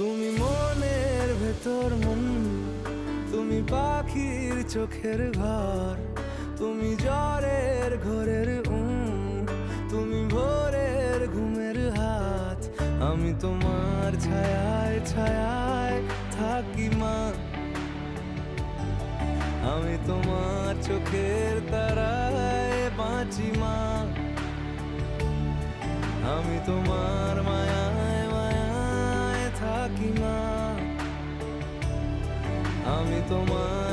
তুমি মনের ভেতর মন, তুমি পাখির চোখের ঘর, তুমি জ্বরের ঘোরের তুমি ভোরের ঘুমের হাত। আমি তোমার ছায়ায় ছায়ায় থাকি মা, আমি তোমার চোখের তারায় বাঁচি মা, আমি তোমার মায়ায় মায়ায় থাকি মা, আমি তোমার